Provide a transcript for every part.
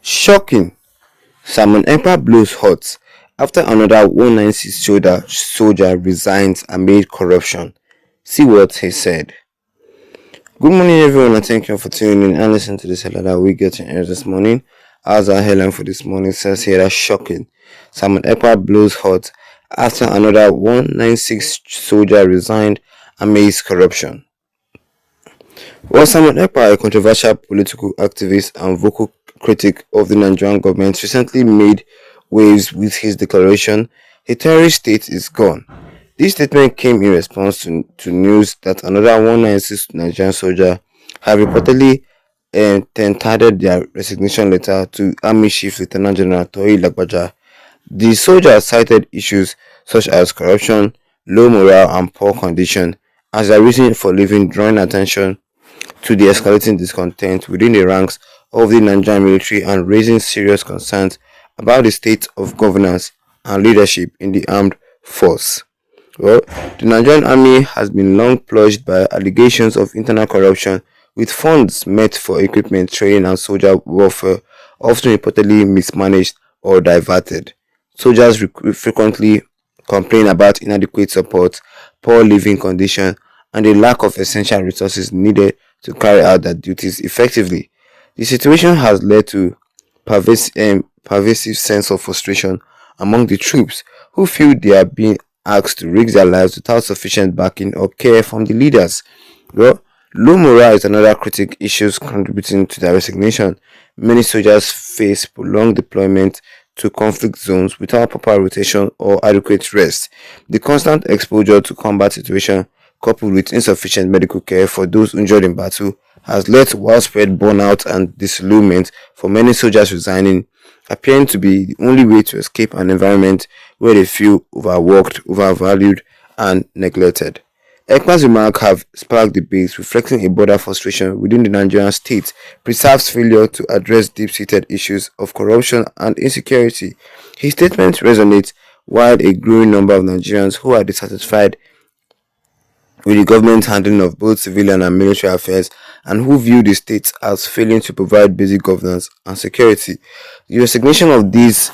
Shocking! Salmon Epka blows hot after another 196 soldier resigns amid corruption. See what he said. Good morning, everyone, and thank you for tuning in and listening to this headline that we get in here this morning. As our headline for this morning says here, that's shocking. Salmon Epka blows hot after another 196 soldier resigned amid corruption. While Salmon Epka, a controversial political activist and vocal critic of the Nigerian government, recently made waves with his declaration, "The terrorist state is gone." This statement came in response to news that another 196 Nigerian soldiers have reportedly tendered their resignation letter to Army Chief Lieutenant General Toyi Lagbaja. The soldiers cited issues such as corruption, low morale, and poor condition as their reason for leaving, drawing attention to the escalating discontent within the ranks of the Nigerian military and raising serious concerns about the state of governance and leadership in the armed force. Well, the Nigerian army has been long plagued by allegations of internal corruption, with funds meant for equipment, training, and soldier welfare often reportedly mismanaged or diverted. Soldiers frequently complain about inadequate support, poor living conditions, and the lack of essential resources needed to carry out their duties effectively. The situation has led to pervasive sense of frustration among the troops, who feel they are being asked to risk their lives without sufficient backing or care from the leaders. Well, low morale is another critical issue contributing to their resignation. Many soldiers face prolonged deployment to conflict zones without proper rotation or adequate rest. The constant exposure to combat situations, coupled with insufficient medical care for those injured in battle, has led to widespread burnout and disillusionment for many soldiers, resigning appearing to be the only way to escape an environment where they feel overworked, overvalued, and neglected. Ekpa's remarks have sparked debates reflecting a broader frustration within the Nigerian state, perhaps failure to address deep-seated issues of corruption and insecurity. His statement resonates while a growing number of Nigerians who are dissatisfied with the government's handling of both civilian and military affairs and who view the state as failing to provide basic governance and security. The resignation of these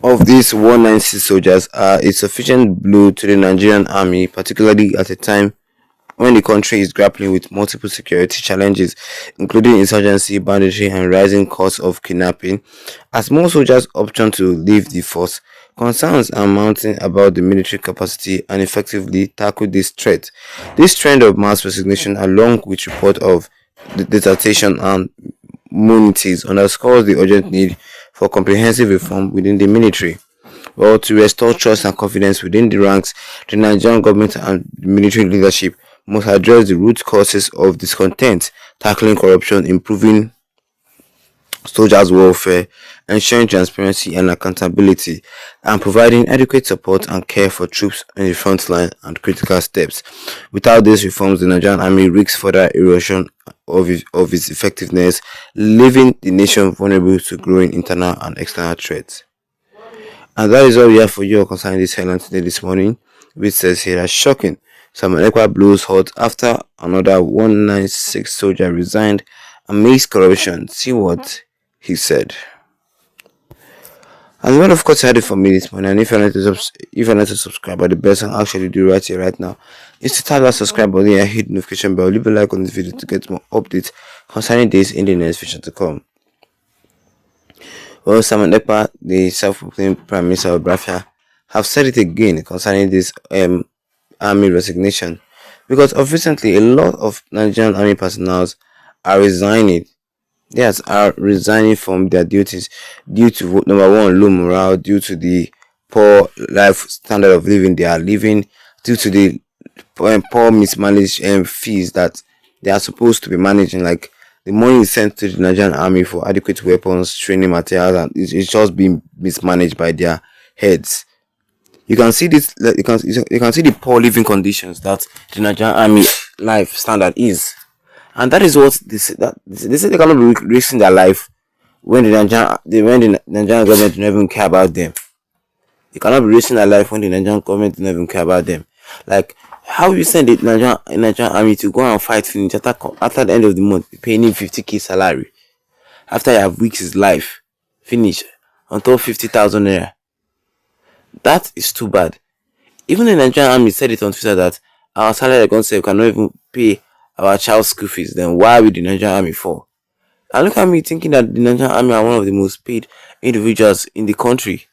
196 soldiers are a sufficient blow to the Nigerian army, particularly at a time when the country is grappling with multiple security challenges, including insurgency, banditry, and rising costs of kidnapping. As more soldiers opt to leave the force, concerns are mounting about the military capacity and effectively tackle this threat. This trend of mass resignation, along with report of desertion and immunities, underscores the urgent need for comprehensive reform within the military. Well, to restore trust and confidence within the ranks, the Nigerian government and the military leadership must address the root causes of discontent, tackling corruption, improving soldiers' welfare, ensuring transparency and accountability, and providing adequate support and care for troops in the front line and critical steps. Without these reforms, the Nigerian army risks further erosion of its effectiveness, leaving the nation vulnerable to growing internal and external threats. And that is all we have for you concerning this headline today this morning, which says here that shocking. Salmon Epka blows hot after another 196 soldier resigned amidst corruption. See what he said. And well, of course, I had it for me this morning. And if you're not to subscribe, but the best I actually do right here, right now, is to tap that subscribe button and hit the notification bell. Leave a like on this video to get more updates concerning this in the next video to come. Well, Salmon Epka, the self-proclaimed Prime Minister of Biafra, have said it again concerning this army resignation, because of recently a lot of Nigerian army personnel are resigning. Yes, are resigning from their duties due to number one, low morale, due to the poor life standard of living they are living, due to the poor mismanaged fees that they are supposed to be managing. Like the money is sent to the Nigerian army for adequate weapons, training materials, and it's just being mismanaged by their heads. You can see this. You can see the poor living conditions that the Nigerian army life standard is, and that is what they say. They say they cannot be risking their life when the Nigerian government don't even care about them. They cannot be risking their life when the Nigerian government don't even care about them. Like, how you send the Nigerian army to go and fight finish after the end of the month, paying him 50k salary? after he have risked his life, finish on top 50,000 naira. That is too bad. Even the Nigerian army said it on Twitter that our salary concept cannot even pay our child's school fees. Then why are we the Nigerian army for? And look at me thinking that the Nigerian army are one of the most paid individuals in the country.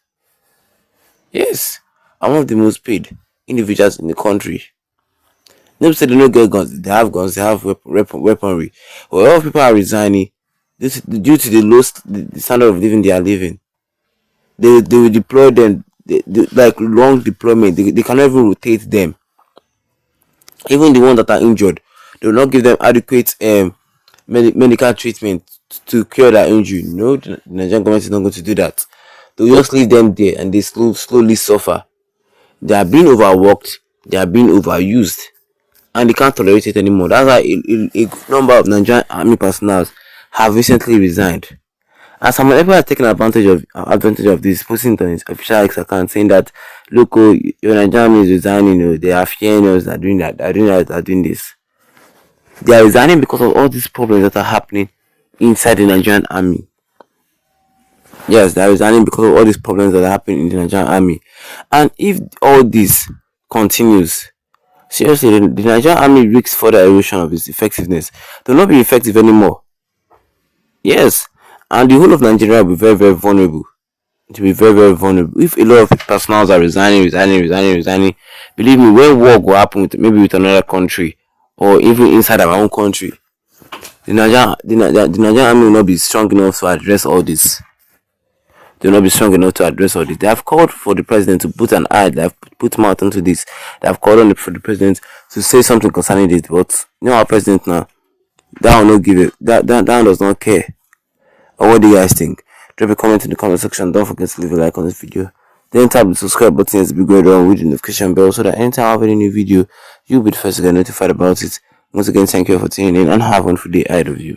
Yes, I'm one of the most paid individuals in the country. Nobody said they don't get guns. They have guns. They have weaponry. But a lot of people are resigning due to the standard of living they are living. They will deploy them like long deployment. They cannot even rotate them. Even the ones that are injured, they will not give them adequate medical treatment to cure their injury. No, the Nigerian government is not going to do that. They will just leave them there and they slowly suffer. They are being overworked. They are being overused. And they can't tolerate it anymore. That's why a good number of Nigerian army personnel have recently resigned. And some people have taken advantage of this, posting it on his official X account, saying that, look, oh, your Nigerian army is resigning, they are fearing us, they're doing that, they're doing this. They are resigning because of all these problems that are happening inside the Nigerian army. Yes, they are resigning because of all these problems that are happening in the Nigerian army. And if all this continues, seriously, the Nigerian army risks further erosion of its effectiveness. They will not be effective anymore. Yes, and the whole of Nigeria will be very, very vulnerable. To be very, very vulnerable. If a lot of personnel are resigning, believe me, when war will happen with another country or even inside our own country, the Nigerian army will not be strong enough to address all this. They will not be strong enough to address all this. They have called for the president to put an eye. They have put mouth onto this. They have called for the president to say something concerning this. But you know our president now, that will not give it. That does not care. Or what do you guys think? Drop a comment in the comment section. Don't forget to leave a like on this video. Then tap the subscribe button as the big red on with the notification bell so that anytime I have any new video, you'll be the first to get notified about it. Once again, thank you for tuning in and have a wonderful day ahead of you.